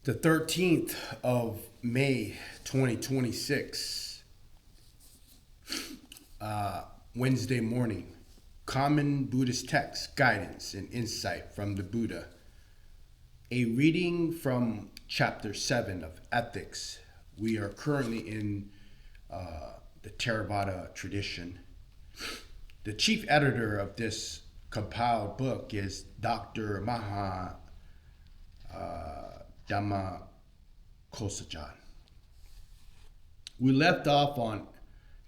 The 13th of May, 2026, Wednesday morning. Common Buddhist text, guidance, and insight from the Buddha. A reading from chapter 7 of Ethics. We are currently in the Theravada tradition. The chief editor of this compiled book is Dr. Maha Dhamma Kosajan. We left off on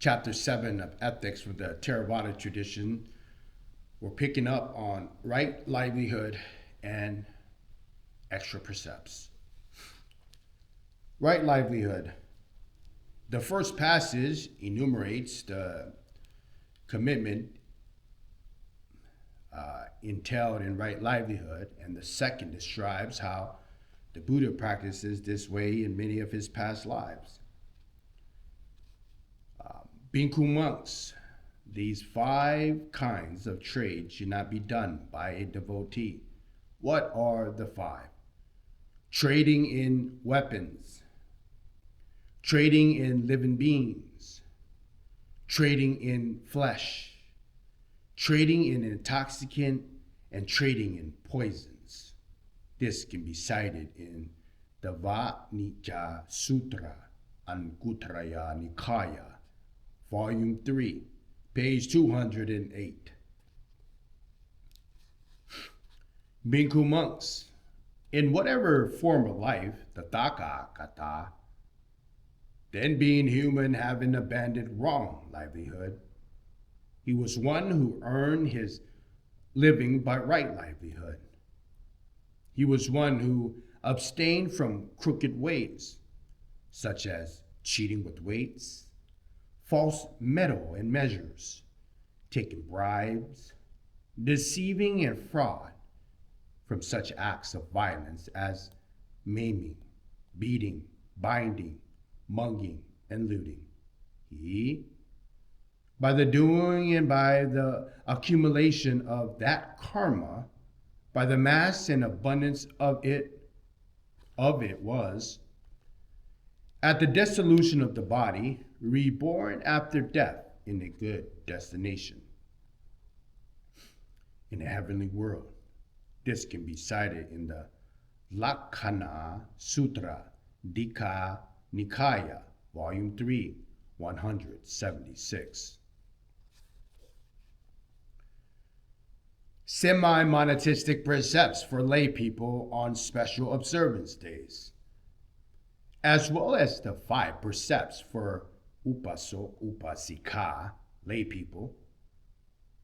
chapter 7 of Ethics with the Theravada tradition. We're picking up on right livelihood and extra precepts. Right livelihood. The first passage enumerates the commitment entailed in right livelihood, and the second describes how the Buddha practices this way in many of his past lives. Bhikkhu monks, these 5 kinds of trade should not be done by a devotee. What are the 5? Trading in weapons, trading in living beings, trading in flesh, trading in intoxicant, and trading in poisons. This can be cited in the Vanicca Sutra, Anguttara Nikaya, Volume 3, page 208. Bhikkhu monks, in whatever form of life, the Tathagata, then being human, having abandoned wrong livelihood, he was one who earned his living by right livelihood. He was one who abstained from crooked ways, such as cheating with weights, false metal and measures, taking bribes, deceiving and fraud, from such acts of violence as maiming, beating, binding, mugging, and looting. He, by the doing and by the accumulation of that karma, by the mass and abundance of it was, at the dissolution of the body, reborn after death in a good destination, in a heavenly world. This can be cited in the Lakkhana Sutra, Dika Nikaya, Volume 3, 176. Semi-monetistic precepts for lay people on special observance days, as well as the 5 precepts for upasok, upasika, lay people.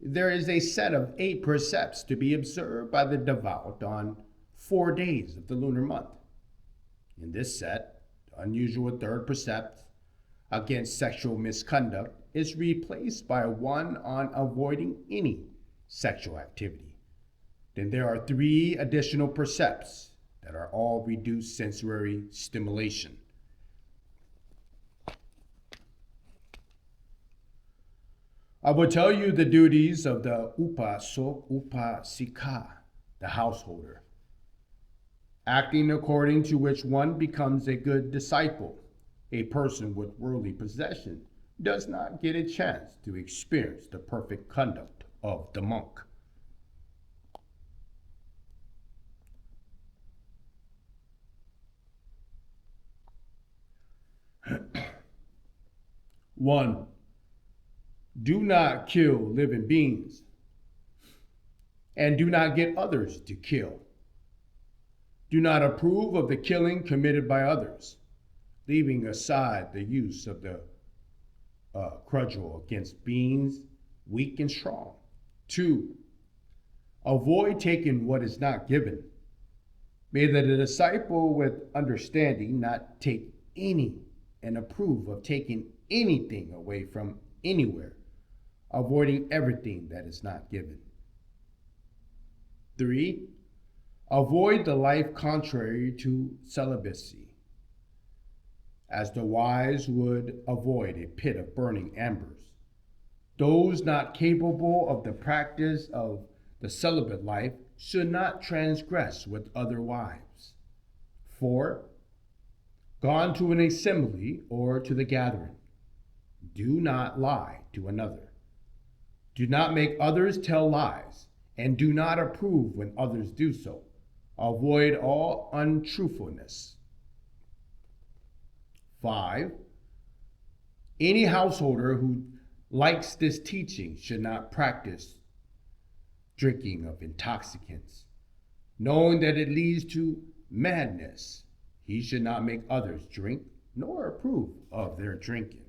There is a set of 8 precepts to be observed by the devout on 4 days of the lunar month. In this set, the unusual 3rd precept against sexual misconduct is replaced by one on avoiding any sexual activity. Then there are 3 additional precepts that are all reduced sensory stimulation. I will tell you the duties of the upasok, upasika, the householder, acting according to which one becomes a good disciple. A person with worldly possession does not get a chance to experience the perfect conduct of the monk. One, do not kill living beings, and do not get others to kill. Do not approve of the killing committed by others, leaving aside the use of the cudgel against beings weak and strong. 2, avoid taking what is not given. May the disciple with understanding not take any and approve of taking anything away from anywhere, avoiding everything that is not given. 3, avoid the life contrary to celibacy, as the wise would avoid a pit of burning embers. Those not capable of the practice of the celibate life should not transgress with other wives. 4. Gone to an assembly or to the gathering. Do not lie to another. Do not make others tell lies, and do not approve when others do so. Avoid all untruthfulness. 5. Any householder who likes this teaching should not practice drinking of intoxicants, knowing that it leads to madness. He should not make others drink, nor approve of their drinking.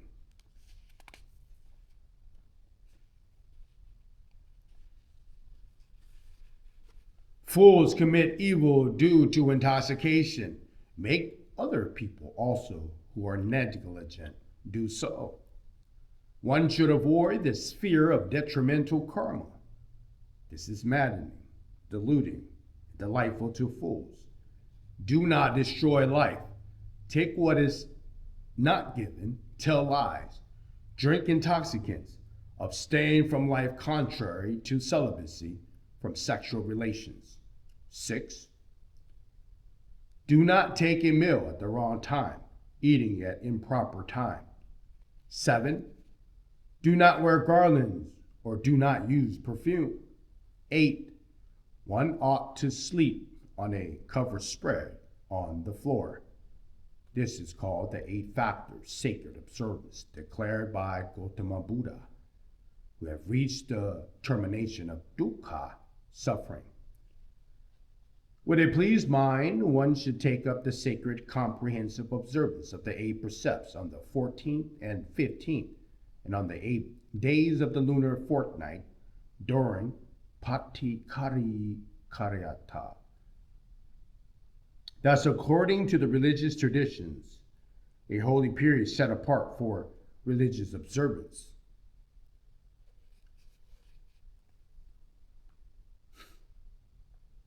Fools commit evil due to intoxication. Make other people also who are negligent do so. One should avoid the sphere of detrimental karma. This is maddening, deluding, delightful to fools. Do not destroy life. Take what is not given, tell lies, drink intoxicants, abstain from life contrary to celibacy, from sexual relations. 6. Do not take a meal at the wrong time, eating at improper time. 7. Do not wear garlands or do not use perfume. 8. One ought to sleep on a cover spread on the floor. This is called the 8 factors sacred observance declared by Gautama Buddha, who have reached the termination of dukkha, suffering. With a pleased mind, one should take up the sacred comprehensive observance of the 8 precepts on the 14th and 15th, and on the 8 days of the lunar fortnight during Paticarikariyata. Thus, according to the religious traditions, a holy period set apart for religious observance.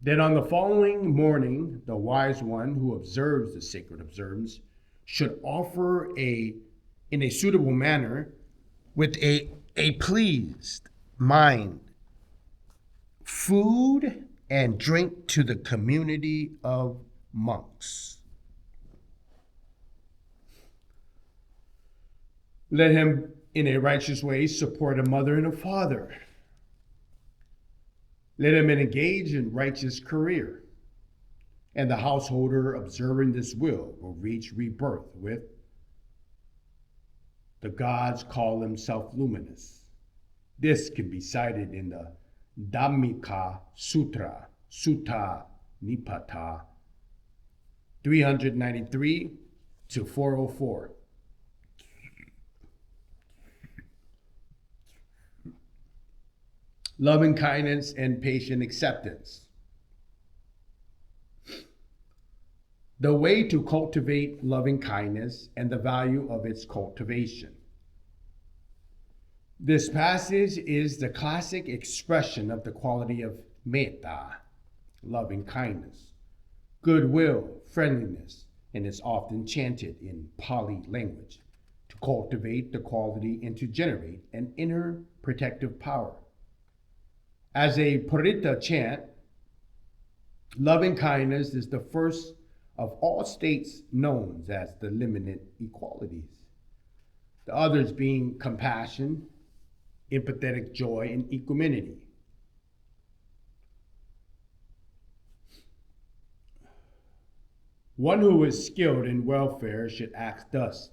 Then on the following morning, the wise one who observes the sacred observance should offer in a suitable manner, with a pleased mind, food and drink to the community of monks. Let him, in a righteous way, support a mother and a father. Let him engage in righteous career, and the householder observing this will reach rebirth with the gods call himself luminous. This can be cited in the Dhammika Sutra, Sutta Nipata 393 to 404. Loving kindness and patient acceptance. The way to cultivate loving kindness and the value of its cultivation. This passage is the classic expression of the quality of metta, loving kindness, goodwill, friendliness, and is often chanted in Pali language to cultivate the quality and to generate an inner protective power. As a Parita chant, loving kindness is the first of all states known as the limited equalities, the others being compassion, empathetic joy, and equanimity. One who is skilled in welfare should act thus.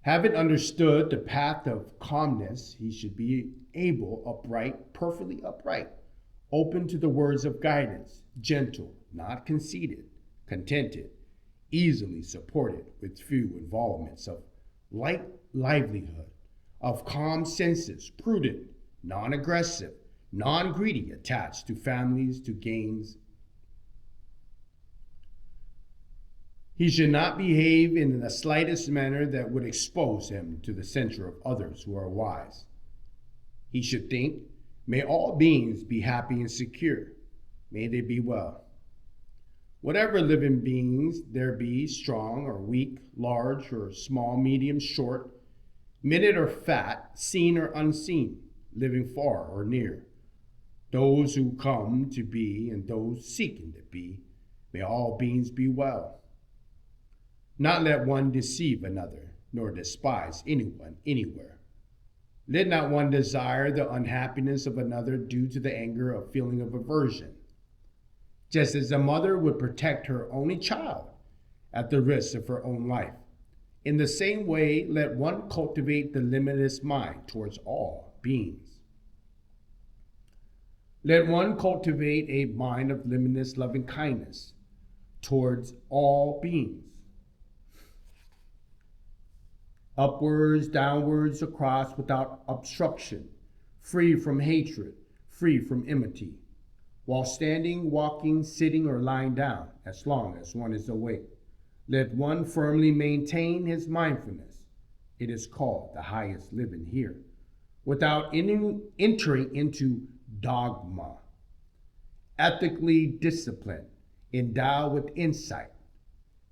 Having understood the path of calmness, he should be able, upright, perfectly upright, open to the words of guidance, gentle, not conceited, contented, easily supported with few involvements, of light livelihood, of calm senses, prudent, non-aggressive, non-greedy, attached to families, to gains. He should not behave in the slightest manner that would expose him to the censure of others who are wise. He should think, may all beings be happy and secure. May they be well. Whatever living beings there be, strong or weak, large or small, medium, short, minute or fat, seen or unseen, living far or near, those who come to be and those seeking to be, May all beings be well. Not let one deceive another, nor despise anyone anywhere. Let not one desire the unhappiness of another due to the anger or feeling of aversion. Just as a mother would protect her only child at the risk of her own life, in the same way, let one cultivate the limitless mind towards all beings. Let one cultivate a mind of limitless loving kindness towards all beings. Upwards, downwards, across, without obstruction, free from hatred, free from enmity, while standing, walking, sitting, or lying down, as long as one is awake. Let one firmly maintain his mindfulness. It is called the highest living here, without entering into dogma. Ethically disciplined, endowed with insight,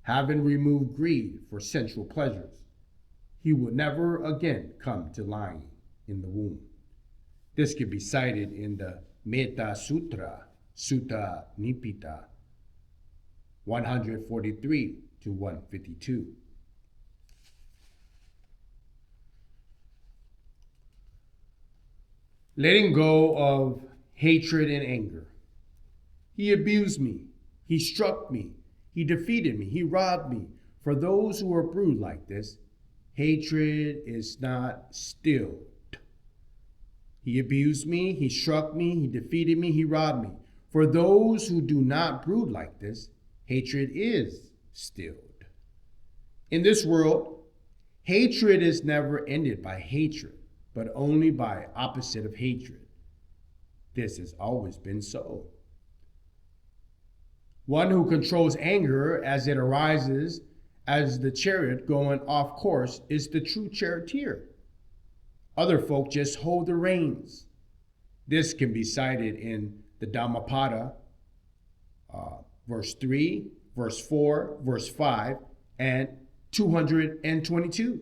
having removed greed for sensual pleasures, he will never again come to lying in the womb. This can be cited in the Metta Sutra, Sutta Nipita 143 to 152. Letting go of hatred and anger. He abused me. He struck me. He defeated me. He robbed me. For those who are brewed like this, hatred is not stilled. He abused me. He struck me. He defeated me. He robbed me. For those who do not brood like this, hatred is stilled. In this world, hatred is never ended by hatred, but only by opposite of hatred. This has always been so. One who controls anger as it arises as the chariot going off course is the true charioteer. Other folk just hold the reins. This can be cited in the Dhammapada, verse 3, verse 4, verse 5, and 222.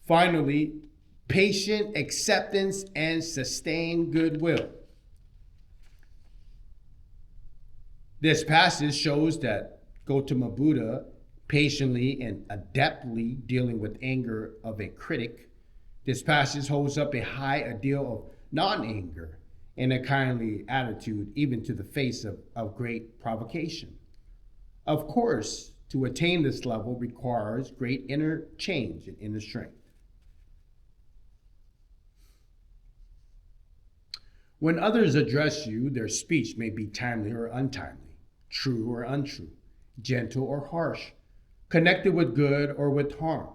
Finally, patient acceptance and sustained goodwill. This passage shows that Gautama Buddha, patiently and adeptly dealing with anger of a critic, this passage holds up a high ideal of non-anger and a kindly attitude even to the face of great provocation. Of course, to attain this level requires great inner change and inner strength. When others address you, their speech may be timely or untimely, true or untrue, gentle or harsh, connected with good or with harm,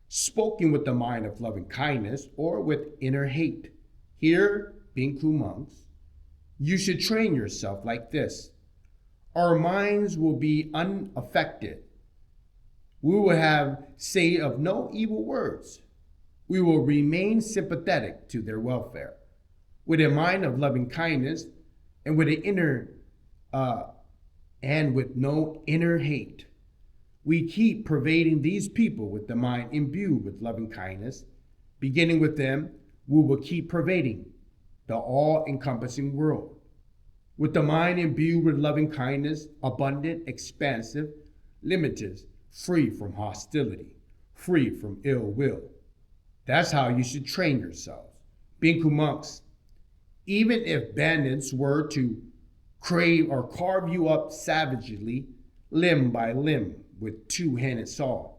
spoken with the mind of loving kindness or with inner hate. Here, Bhikkhu monks, you should train yourself like this. Our minds will be unaffected. We will have say of no evil words. We will remain sympathetic to their welfare, with a mind of loving kindness and with an inner and with no inner hate. We keep pervading these people with the mind imbued with loving kindness. Beginning with them, we will keep pervading the all-encompassing world. With the mind imbued with loving kindness, abundant, expansive, limitless, free from hostility, free from ill will. That's how you should train yourselves. Bhikkhu monks, even if bandits were to crave or carve you up savagely, limb by limb, with two-handed saw,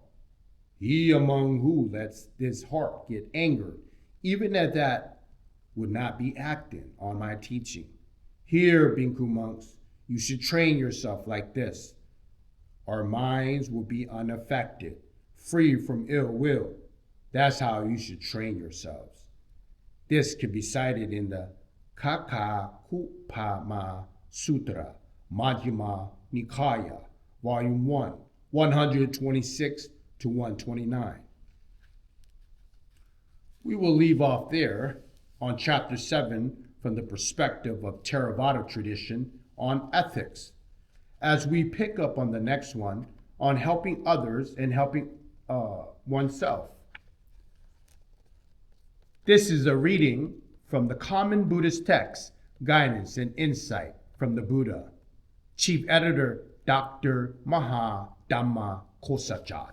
he among who lets his heart get angered, even at that, would not be acting on my teaching. Here, Bhikkhu monks, you should train yourself like this. Our minds will be unaffected, free from ill will. That's how you should train yourselves. This can be cited in the Kakakupama Sutra, Majjhima Nikaya, Volume 1, 126 to 129. We will leave off there on Chapter 7 from the perspective of Theravada tradition on ethics, as we pick up on the next one on helping others and helping oneself. This is a reading from the common Buddhist text, guidance and insight from the Buddha. Chief Editor Dr. Maha Dhamma Kosachat.